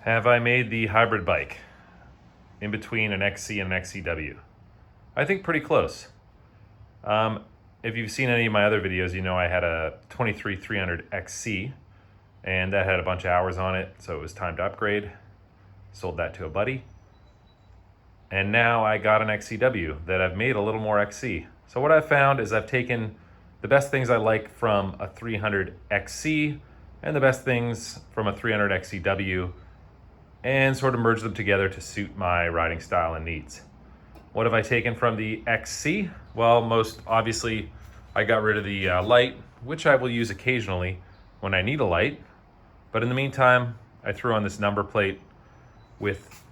Have I made the hybrid bike in between an Xc and an XcW? I think pretty close. If you've seen any of my other videos, you know I had a 23300 Xc, and that had a bunch of hours on it, so it was time to upgrade. Sold that to a buddy. And now I got an XcW that I've made a little more Xc. So what I've found is I've taken the best things I like from a 300 Xc and the best things from a 300 XcW and sort of merged them together to suit my riding style and needs. What have I taken from the Xc? Well, most obviously, I got rid of the light, which I will use occasionally when I need a light. But in the meantime, I threw on this number plate with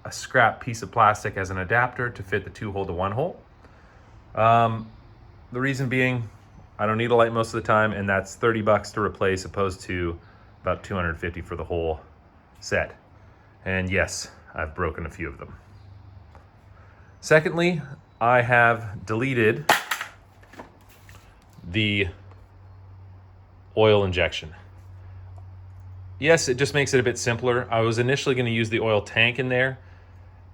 a scrap piece of plastic as an adapter to fit the 2-hole to 1-hole. The reason being, I don't need a light most of the time, and that's $30 to replace opposed to about $250 for the whole set. And yes, I've broken a few of them. Secondly, I have deleted the oil injection. Yes, it just makes it a bit simpler. I was initially going to use the oil tank in there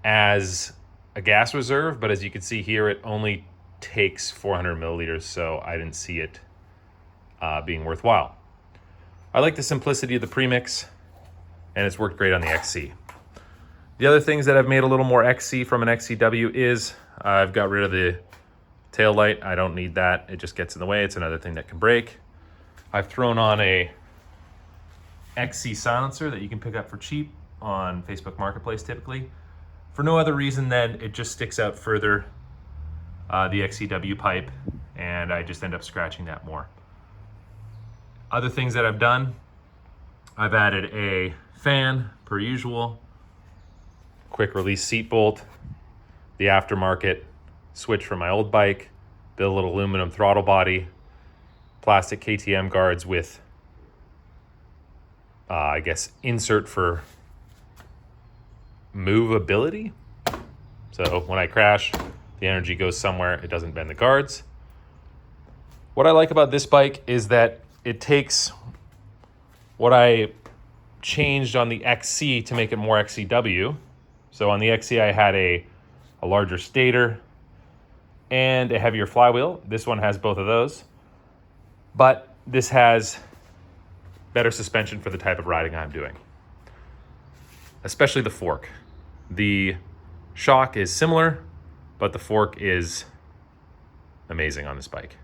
as a gas reserve, but as you can see here, it only takes 400 milliliters, so I didn't see it being worthwhile. I like the simplicity of the premix, and it's worked great on the Xc. The other things that I've made a little more Xc from an XcW is I've got rid of the tail light. I don't need that. It just gets in the way. It's another thing that can break. I've thrown on a Xc silencer that you can pick up for cheap on Facebook Marketplace typically, for no other reason than it just sticks out further the XcW pipe, and I just end up scratching that more. Other things that I've done, I've added a fan per usual, quick release seat bolt, the aftermarket switch from my old bike, the little aluminum throttle body, plastic KTM guards with I guess insert for movability. So when I crash, the energy goes somewhere, it doesn't bend the guards. What I like about this bike is that it takes what I changed on the Xc to make it more XcW. So on the Xc I had a larger stator and a heavier flywheel. This one has both of those, but this has better suspension for the type of riding I'm doing, especially the fork. The shock is similar, but the fork is amazing on this bike,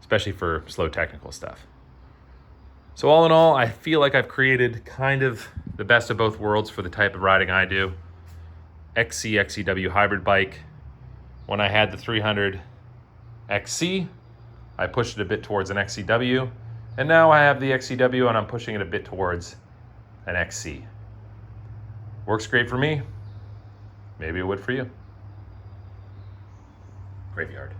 especially for slow technical stuff. So all in all, I feel like I've created kind of the best of both worlds for the type of riding I do. Xc XcW hybrid bike. When I had the 300 Xc, I pushed it a bit towards an XcW, and now I have the XcW and I'm pushing it a bit towards an Xc. Works great for me. Maybe it would for you. Graveyard.